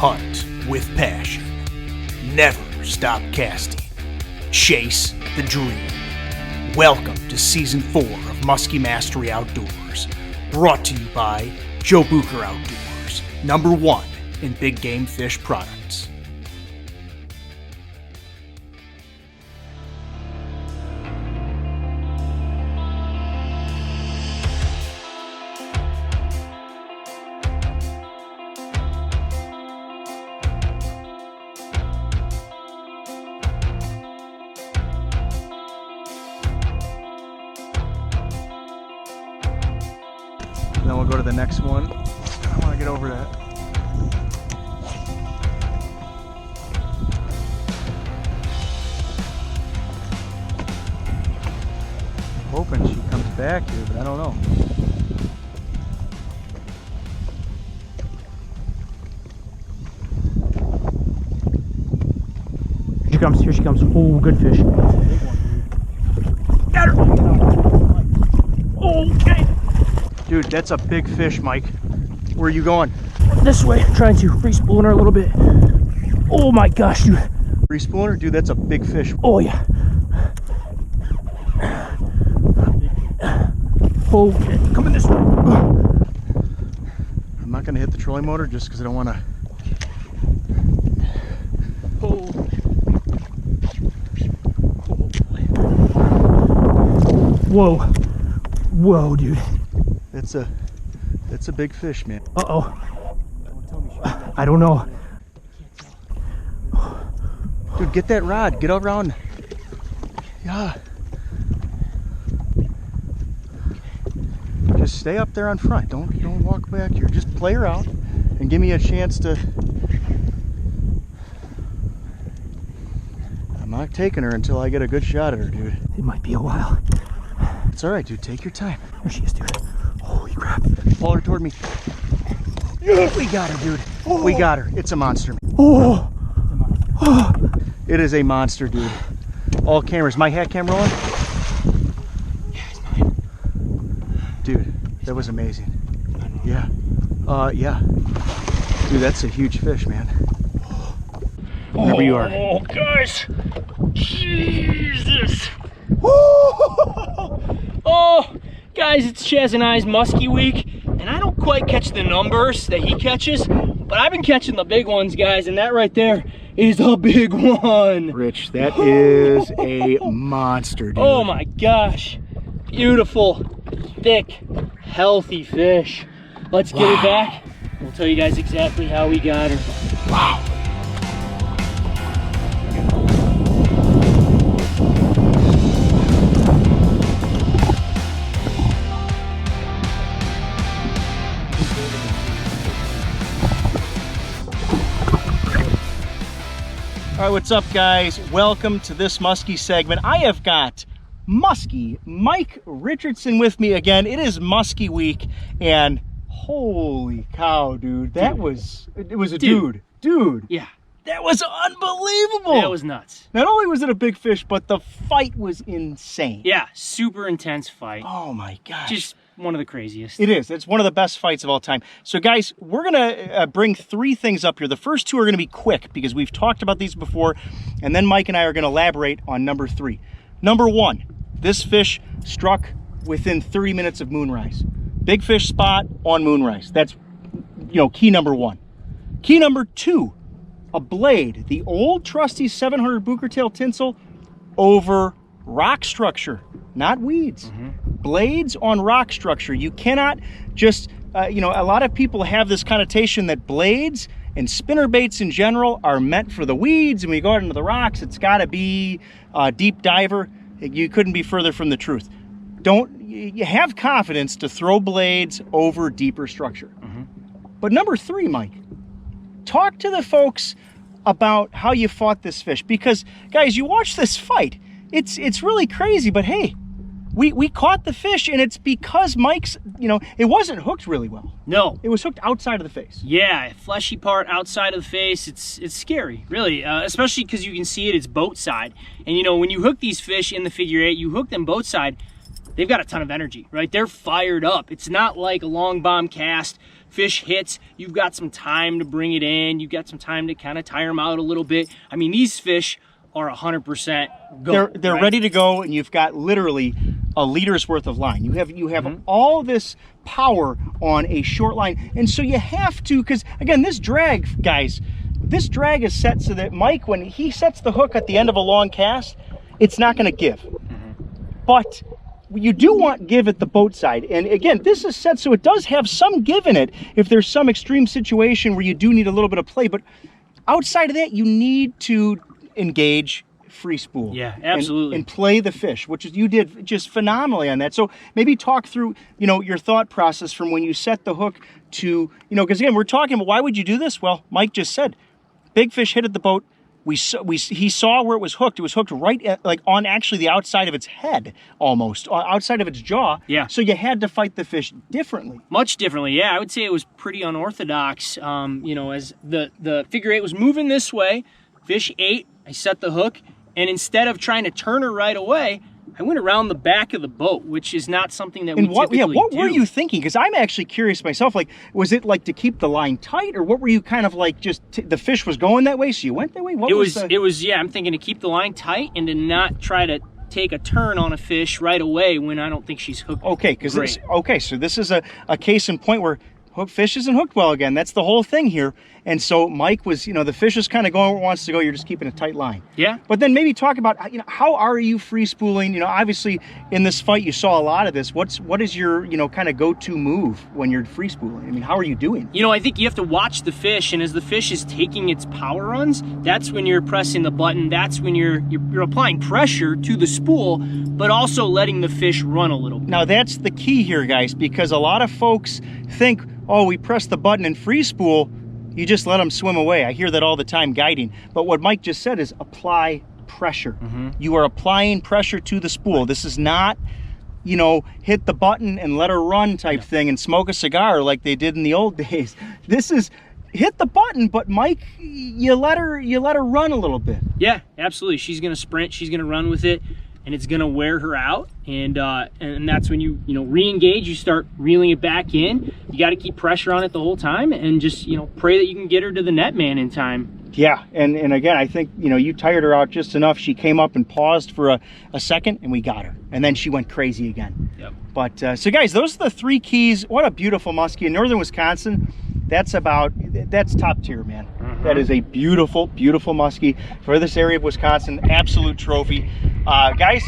Hunt with passion. Never stop casting. Chase the dream. Welcome to Season 4 of Musky Mastery Outdoors. Brought to you by Joe Bucher Outdoors, #1 in big game fish products. Then we'll go to the next one. I want to get over that. Hoping she comes back here, but I don't know. Here she comes, here she comes. Oh, good fish. Got her! Okay. Dude, that's a big fish, Mike. Where are you going? This way, trying to re-spoon her a little bit. Oh my gosh, dude. Re-spooner? Dude, that's a big fish. Oh yeah. Okay, coming this way. I'm not gonna hit the trolling motor just because I don't want to. Oh. Whoa. Whoa, dude. That's a big fish, man. Uh-oh. I don't know. Dude, get that rod. Get around. Yeah. Just stay up there on front. Don't walk back here. Just play her out and give me a chance to. I'm not taking her until I get a good shot at her, dude. It might be a while. It's all right, dude. Take your time. There she is, dude. Holy crap. Pull her toward me. We got her, dude. Oh. We got her. It's a monster. Oh. Oh. It is a monster, dude. All cameras. My hat cam rolling? Yeah, it's mine. Dude, that was amazing. Yeah. Yeah. Dude, that's a huge fish, man. Wherever you are. Oh, guys. Jesus. Oh, guys, it's Chaz and I's Musky week, and I don't quite catch the numbers that he catches, but I've been catching the big ones, guys, and that right there is a big one. Rich, that is a monster, dude. Oh my gosh. Beautiful, thick, healthy fish. Let's get her back. We'll tell you guys exactly how we got her. Wow. All right, what's up, guys? Welcome to this Musky segment. I have got Musky Mike Richardson with me again. It is Musky week, and holy cow, dude, it was a dude. Yeah. That was unbelievable. That was nuts. Not only was it a big fish, but the fight was insane. Yeah, super intense fight. Oh my gosh. Just one of the craziest. It is. It's one of the best fights of all time. So guys, we're gonna bring 3 things up here. The first 2 are gonna be quick because we've talked about these before, and then Mike and I are gonna elaborate on number 3. Number 1, this fish struck within 30 minutes of moonrise. Big fish spot on moonrise. That's, key number 1. Key number 2, a blade, the old trusty 700 Buchertail tinsel over rock structure, not weeds. Blades on rock structure. You cannot just, a lot of people have this connotation that blades and spinner baits in general are meant for the weeds, and when you go out into the rocks, it's got to be a deep diver. You couldn't be further from the truth. You have confidence to throw blades over deeper structure. But number 3, Mike, talk to the folks about how you fought this fish, because guys, you watch this fight, it's really crazy, but hey, we caught the fish, and it's because Mike's, it wasn't hooked really well. No. It was hooked outside of the face. Yeah, fleshy part outside of the face. It's scary, really, especially because you can see it's boat side. And when you hook these fish in the figure-8, you hook them boat side, they've got a ton of energy, right? They're fired up. It's not like a long bomb cast fish hits, you've got some time to bring it in. You've got some time to kind of tire them out a little bit. I mean, these fish are 100% go. They're right? ready to go, and you've got literally a liter's worth of line. You have all this power on a short line, and so you have to, because again, this drag, guys, this drag is set so that Mike, when he sets the hook at the end of a long cast, it's not going to give. But you do want give at the boat side, and again, this is set so it does have some give in it if there's some extreme situation where you do need a little bit of play. But outside of that, you need to engage free spool. Yeah, absolutely. And play the fish, which is, you did just phenomenally on that. So maybe talk through, you know, your thought process from when you set the hook to, you know, because again, we're talking about why would you do this? Well, Mike just said, big fish hit at the boat. He saw where it was hooked. It was hooked right at, like on actually the outside of its head, almost outside of its jaw. Yeah. So you had to fight the fish differently. Much differently, yeah. I would say it was pretty unorthodox. You know, as the figure-8 was moving this way, fish ate. I set the hook, and instead of trying to turn her right away, I went around the back of the boat, which is not something that we typically do. What were you thinking? Because I'm actually curious myself. Like, was it like to keep the line tight, or what were you kind of like? Just the fish was going that way, so you went that way. It was. Yeah, I'm thinking to keep the line tight and to not try to take a turn on a fish right away when I don't think she's hooked. Okay, so this is a case in point where fish isn't hooked well again. That's the whole thing here. And so Mike was, you know, the fish is kind of going where it wants to go. You're just keeping a tight line. Yeah. But then maybe talk about, you know, how are you free spooling? You know, obviously in this fight you saw a lot of this. What is your, you know, kind of go-to move when you're free spooling? I mean, how are you doing? You know, I think you have to watch the fish, and as the fish is taking its power runs, that's when you're pressing the button. That's when you're applying pressure to the spool, but also letting the fish run a little bit. Now that's the key here, guys, because a lot of folks think, oh, we press the button and free spool, you just let them swim away. I hear that all the time guiding. But what Mike just said is apply pressure. You are applying pressure to the spool. This is not, you know, hit the button and let her run type thing and smoke a cigar like they did in the old days. This is hit the button, but Mike, you let her run a little bit. Yeah, absolutely. She's gonna sprint, she's gonna run with it, and it's gonna wear her out. And that's when you re-engage, you start reeling it back in. You got to keep pressure on it the whole time, and just, you know, pray that you can get her to the net man in time. Yeah, and again, I think, you know, you tired her out just enough. She came up and paused for a second, and we got her. And then she went crazy again. Yep. But, so guys, those are the 3 keys. What a beautiful muskie. In northern Wisconsin, that's top tier, man. That is a beautiful, beautiful muskie for this area of Wisconsin. Absolute trophy. Guys,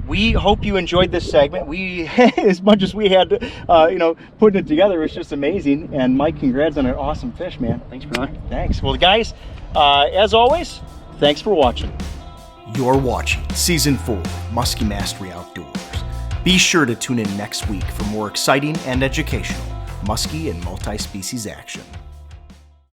we hope you enjoyed this segment. We, as much as we had, you know, putting it together, it was just amazing. And Mike, congrats on an awesome fish, man. Thanks, brother. Thanks. Well, guys, as always, thanks for watching. You're watching Season 4 of Musky Mastery Outdoors. Be sure to tune in next week for more exciting and educational musky and multi-species action.